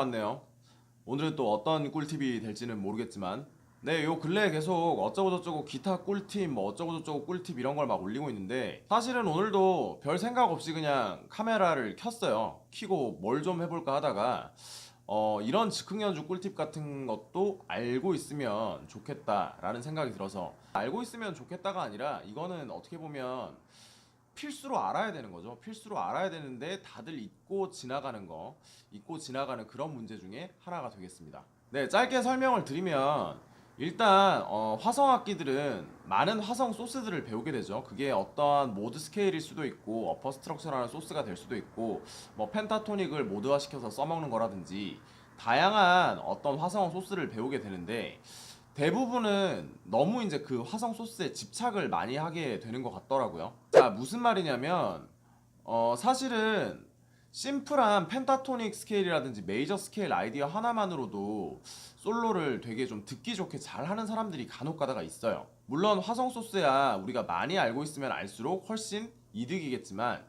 찾아왔네요. 오늘은 또 어떤 꿀팁이 될지는 모르겠지만 네, 요 근래에 계속 어쩌고저쩌고 기타 꿀팁 뭐 어쩌고저쩌고 꿀팁 이런 걸 막 올리고 있는데 사실은 오늘도 별 생각 없이 그냥 카메라를 켰어요. 켜고 뭘 좀 해볼까 하다가 이런 즉흥 연주 꿀팁 같은 것도 알고 있으면 좋겠다라는 생각이 들어서 알고 있으면 좋겠다가 아니라 이거는 어떻게 보면 필수로 알아야 되는 거죠. 필수로 알아야 되는데 다들 잊고 지나가는 그런 문제 중에 하나가 되겠습니다. 네, 짧게 설명을 드리면 일단 화성 악기들은 많은 화성 소스들을 배우게 되죠. 그게 어떠한 모드 스케일일 수도 있고 어퍼 스트럭처라는 소스가 될 수도 있고 뭐 펜타토닉을 모드화시켜서 써먹는 거라든지 다양한 어떤 화성 소스를 배우게 되는데 대부분은 너무 이제 그 화성 소스에 집착을 많이 하게 되는 것 같더라고요. 자, 무슨 말이냐면 사실은 심플한 펜타토닉 스케일이라든지 메이저 스케일 아이디어 하나만으로도 솔로를 되게 좀 듣기 좋게 잘 하는 사람들이 간혹 가다가 있어요. 물론 화성 소스야 우리가 많이 알고 있으면 알수록 훨씬 이득이겠지만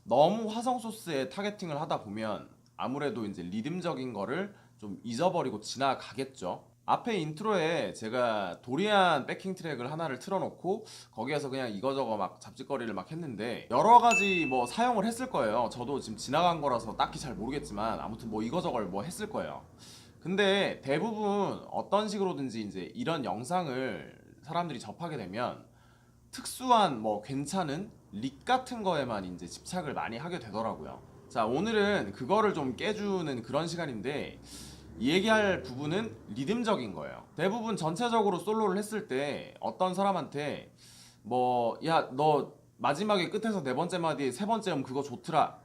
너무 화성 소스에 타겟팅을 하다 보면 아무래도 이제 리듬적인 거를 좀 잊어버리고 지나가겠죠. 앞에 인트로에 제가 도리안 백킹 트랙을 하나를 틀어놓고 거기에서 그냥 이거저거 막 잡짓거리를 막 했는데 여러가지 뭐 사용을 했을 거예요. 저도 지금 지나간 거라서 딱히 잘 모르겠지만 아무튼 뭐 이거저걸 뭐 했을 거예요. 근데 대부분 어떤 식으로든지 이제 이런 영상을 사람들이 접하게 되면 특수한 뭐 괜찮은 릭 같은 거에만 이제 집착을 많이 하게 되더라고요. 자, 오늘은 그거를 좀 깨주는 그런 시간인데 이 얘기할 부분은 리듬적인 거예요. 대부분 전체적으로 솔로를 했을 때 어떤 사람한테 뭐 야 너 마지막에 끝에서 네 번째 마디 세 번째 음 그거 좋더라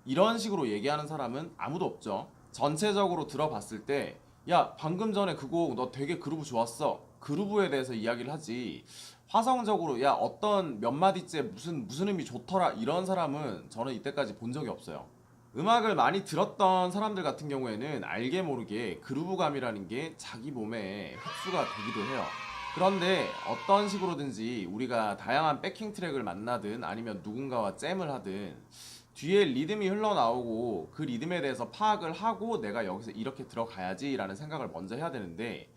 이런 식으로 얘기하는 사람은 아무도 없죠. 전체적으로 들어봤을 때 야 방금 전에 그 곡 너 되게 그루브 좋았어 그루브에 대해서 이야기를 하지 화성적으로 야 어떤 몇 마디째 무슨 음이 좋더라 이런 사람은 저는 이때까지 본 적이 없어요. 음악을 많이 들었던 사람들 같은 경우에는 알게 모르게 그루브감이라는 게 자기 몸에 흡수가 되기도 해요. 그런데 어떤 식으로든지 우리가 다양한 백킹 트랙을 만나든 아니면 누군가와 잼을 하든 뒤에 리듬이 흘러나오고 그 리듬에 대해서 파악을 하고 내가 여기서 이렇게 들어가야지 라는 생각을 먼저 해야 되는데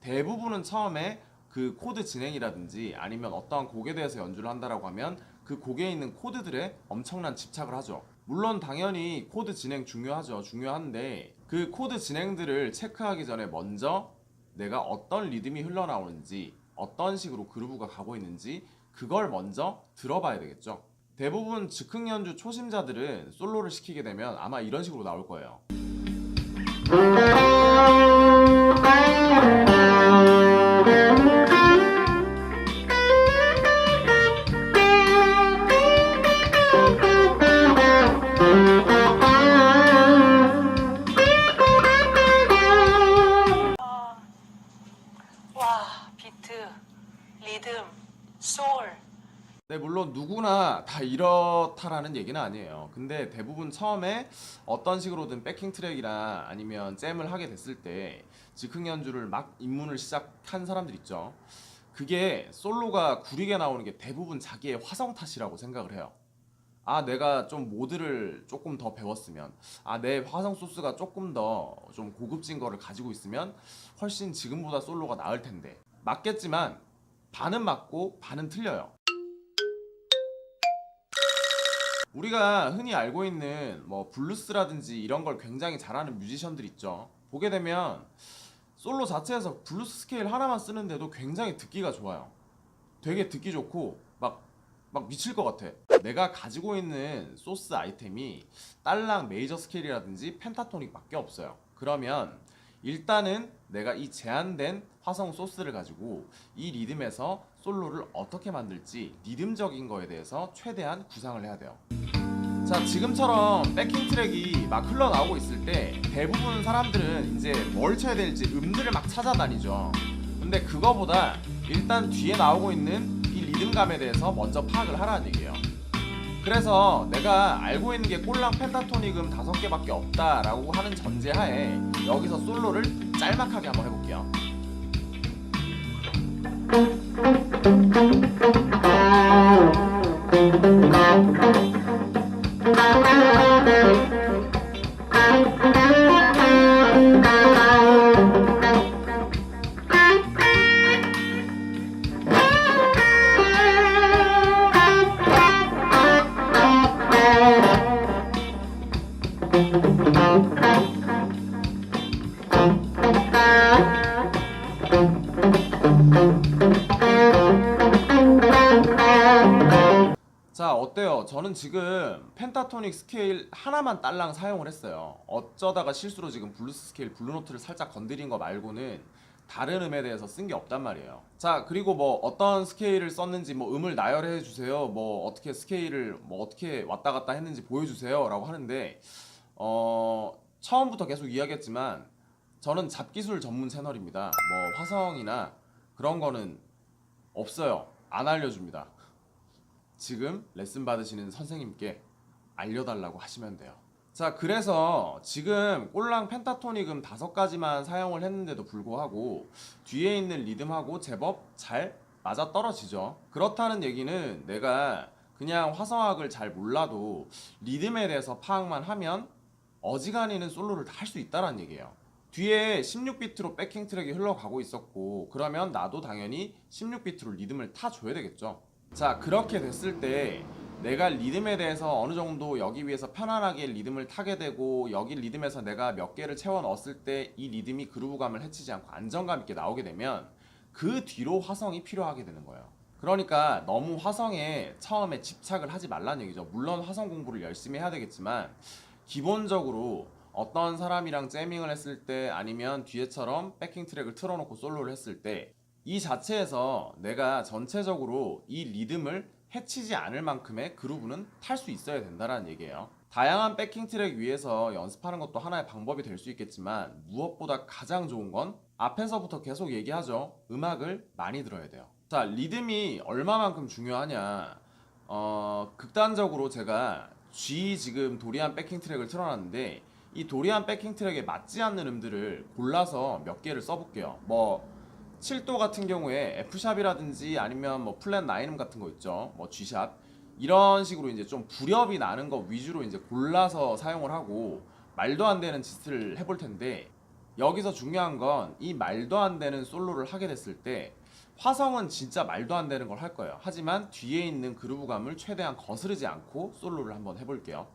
대부분은 처음에 그 코드 진행이라든지 아니면 어떠한 곡에 대해서 연주를 한다라고 하면 그 곡에 있는 코드들에 엄청난 집착을 하죠. 물론 당연히 코드 진행 중요한데 그 코드 진행들을 체크하기 전에 먼저 내가 어떤 리듬이 흘러나오는지 어떤 식으로 그루브가 가고 있는지 그걸 먼저 들어봐야 되겠죠. 대부분 즉흥 연주 초심자들은 솔로를 시키게 되면 아마 이런 식으로 나올 거예요. 비트, 리듬, 소울. 네, 물론 누구나 다 이렇다라는 얘기는 아니에요. 근데 대부분 처음에 어떤 식으로든 백킹 트랙이나 아니면 잼을 하게 됐을 때 즉흥 연주를 막 입문을 시작한 사람들 있죠. 그게 솔로가 구리게 나오는 게 대부분 자기의 화성 탓이라고 생각을 해요. 아, 내가 좀 모드를 조금 더 배웠으면, 아, 내 화성 소스가 조금 더 좀 고급진 거를 가지고 있으면 훨씬 지금보다 솔로가 나을 텐데. 맞겠지만 반은 맞고 반은 틀려요. 우리가 흔히 알고 있는 뭐 블루스라든지 이런 걸 굉장히 잘하는 뮤지션들 있죠. 보게 되면 솔로 자체에서 블루스 스케일 하나만 쓰는데도 굉장히 듣기가 좋아요. 되게 듣기 좋고 막 미칠 것 같아. 내가 가지고 있는 소스 아이템이 딸랑 메이저 스케일이라든지 펜타토닉밖에 없어요. 그러면 일단은 내가 이 제한된 화성 소스를 가지고 이 리듬에서 솔로를 어떻게 만들지 리듬적인 거에 대해서 최대한 구상을 해야 돼요. 자, 지금처럼 백킹 트랙이 막 흘러나오고 있을 때 대부분 사람들은 이제 뭘 쳐야 될지 음들을 막 찾아다니죠. 근데 그거보다 일단 뒤에 나오고 있는 이 리듬감에 대해서 먼저 파악을 하라는 얘기예요. 그래서 내가 알고 있는 게 꼴랑 펜타토닉 음 5개밖에 없다라고 하는 전제하에 여기서 솔로를 짤막하게 한번 해볼게요. 어때요? 저는 지금 펜타토닉 스케일 하나만 딸랑 사용을 했어요. 어쩌다가 실수로 지금 블루스 스케일 블루노트를 살짝 건드린 거 말고는 다른 음에 대해서 쓴 게 없단 말이에요. 자, 그리고 뭐 어떤 스케일을 썼는지 뭐 음을 나열해 주세요. 뭐 어떻게 스케일을 뭐 어떻게 왔다 갔다 했는지 보여주세요 라고 하는데 처음부터 계속 이야기했지만 저는 잡기술 전문 채널입니다. 뭐 화성이나 그런 거는 없어요. 안 알려줍니다. 지금 레슨 받으시는 선생님께 알려달라고 하시면 돼요. 자, 그래서 지금 꼴랑 펜타토닉 음 5가지만 사용을 했는데도 불구하고 뒤에 있는 리듬하고 제법 잘 맞아 떨어지죠. 그렇다는 얘기는 내가 그냥 화성학을 잘 몰라도 리듬에 대해서 파악만 하면 어지간히는 솔로를 다 할 수 있다는 얘기예요. 뒤에 16비트로 백킹 트랙이 흘러가고 있었고 그러면 나도 당연히 16비트로 리듬을 타줘야 되겠죠. 자, 그렇게 됐을 때 내가 리듬에 대해서 어느 정도 여기 위해서 편안하게 리듬을 타게 되고 여기 리듬에서 내가 몇 개를 채워 넣었을 때 이 리듬이 그루브감을 해치지 않고 안정감 있게 나오게 되면 그 뒤로 화성이 필요하게 되는 거예요. 그러니까 너무 화성에 처음에 집착을 하지 말라는 얘기죠. 물론 화성 공부를 열심히 해야 되겠지만 기본적으로 어떤 사람이랑 재밍을 했을 때 아니면 뒤에처럼 백킹 트랙을 틀어놓고 솔로를 했을 때 이 자체에서 내가 전체적으로 이 리듬을 해치지 않을 만큼의 그루브는 탈 수 있어야 된다는 얘기예요. 다양한 백킹 트랙 위에서 연습하는 것도 하나의 방법이 될 수 있겠지만 무엇보다 가장 좋은 건 앞에서부터 계속 얘기하죠. 음악을 많이 들어야 돼요. 자, 리듬이 얼마만큼 중요하냐. 극단적으로 제가 G 지금 도리안 백킹 트랙을 틀어놨는데 이 도리안 백킹 트랙에 맞지 않는 음들을 골라서 몇 개를 써볼게요. 뭐 7도 같은 경우에 F샵이라든지 아니면 뭐 플랫 9음 같은 거 있죠. 뭐 G샵 이런 식으로 이제 좀 불협이 나는 거 위주로 이제 골라서 사용을 하고 말도 안 되는 짓을 해볼 텐데 여기서 중요한 건 이 말도 안 되는 솔로를 하게 됐을 때 화성은 진짜 말도 안 되는 걸 할 거예요. 하지만 뒤에 있는 그루브감을 최대한 거스르지 않고 솔로를 한번 해볼게요.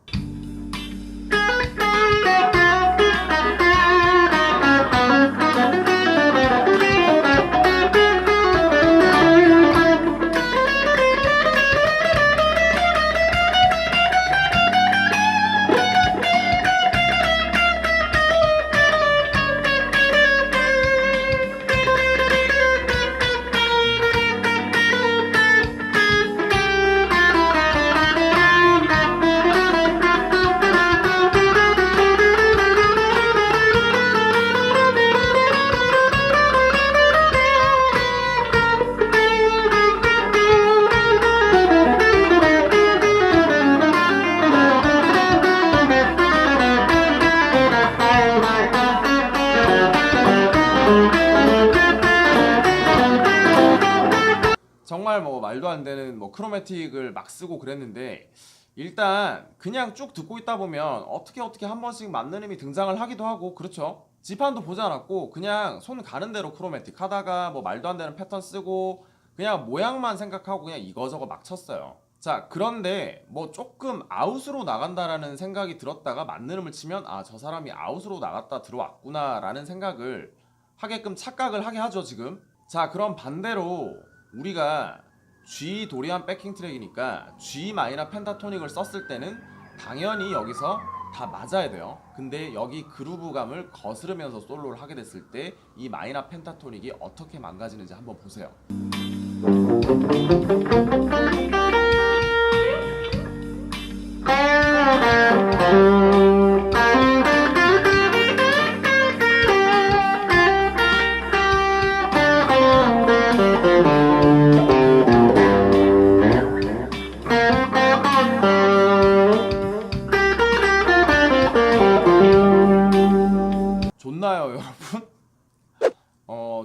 정말 뭐 말도 안 되는 뭐 크로매틱을 막 쓰고 그랬는데 일단 그냥 쭉 듣고 있다 보면 어떻게 한 번씩 맞는 음이 등장을 하기도 하고 그렇죠. 지판도 보지 않았고 그냥 손 가는 대로 크로매틱 하다가 뭐 말도 안 되는 패턴 쓰고 그냥 모양만 생각하고 그냥 이거저거 막 쳤어요. 자, 그런데 뭐 조금 아웃으로 나간다라는 생각이 들었다가 맞는 음을 치면 아, 저 사람이 아웃으로 나갔다 들어왔구나 라는 생각을 하게끔 착각을 하게 하죠 지금. 자, 그럼 반대로 우리가 G 도리안 백킹 트랙이니까 G 마이너 펜타토닉을 썼을 때는 당연히 여기서 다 맞아야 돼요. 근데 여기 그루브감을 거스르면서 솔로를 하게 됐을 때 이 마이너 펜타토닉이 어떻게 망가지는지 한번 보세요. 좋나요, 여러분?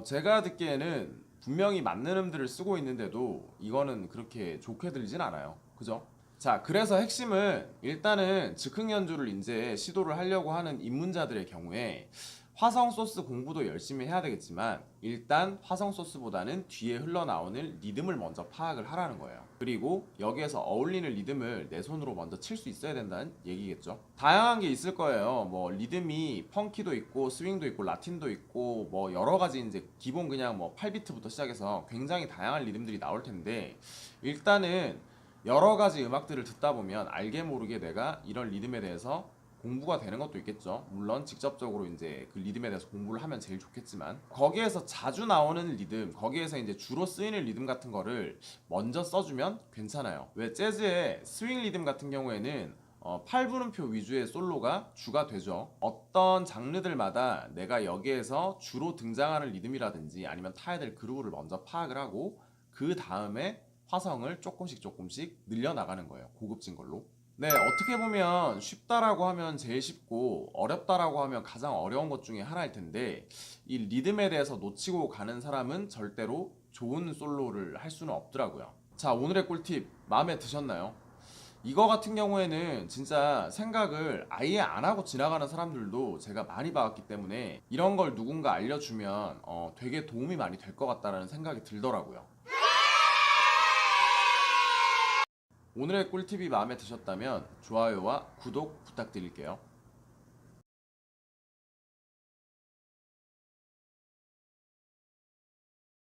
제가 듣기에는 분명히 맞는 음들을 쓰고 있는데도 이거는 그렇게 좋게 들리진 않아요. 그죠? 자, 그래서 핵심은 일단은 즉흥 연주를 이제 시도를 하려고 하는 입문자들의 경우에 화성 소스 공부도 열심히 해야 되겠지만 일단 화성 소스보다는 뒤에 흘러나오는 리듬을 먼저 파악을 하라는 거예요. 그리고 여기에서 어울리는 리듬을 내 손으로 먼저 칠 수 있어야 된다는 얘기겠죠. 다양한 게 있을 거예요. 뭐 리듬이 펑키도 있고 스윙도 있고 라틴도 있고 뭐 여러 가지 이제 기본 그냥 뭐 8비트부터 시작해서 굉장히 다양한 리듬들이 나올 텐데 일단은 여러 가지 음악들을 듣다 보면 알게 모르게 내가 이런 리듬에 대해서 공부가 되는 것도 있겠죠. 물론 직접적으로 이제 그 리듬에 대해서 공부를 하면 제일 좋겠지만, 거기에서 자주 나오는 리듬, 거기에서 이제 주로 쓰이는 리듬 같은 거를 먼저 써주면 괜찮아요. 왜 재즈의 스윙 리듬 같은 경우에는 8분음표 위주의 솔로가 주가 되죠. 어떤 장르들마다 내가 여기에서 주로 등장하는 리듬이라든지 아니면 타야 될 그루브를 먼저 파악을 하고 그 다음에 화성을 조금씩 늘려나가는 거예요. 고급진 걸로. 네, 어떻게 보면 쉽다라고 하면 제일 쉽고 어렵다라고 하면 가장 어려운 것 중에 하나일 텐데, 이 리듬에 대해서 놓치고 가는 사람은 절대로 좋은 솔로를 할 수는 없더라고요. 자, 오늘의 꿀팁 마음에 드셨나요? 이거 같은 경우에는 진짜 생각을 아예 안 하고 지나가는 사람들도 제가 많이 봐왔기 때문에 이런 걸 누군가 알려주면 되게 도움이 많이 될 것 같다는 생각이 들더라고요. 오늘의 꿀팁이 마음에 드셨다면 좋아요와 구독 부탁드릴게요.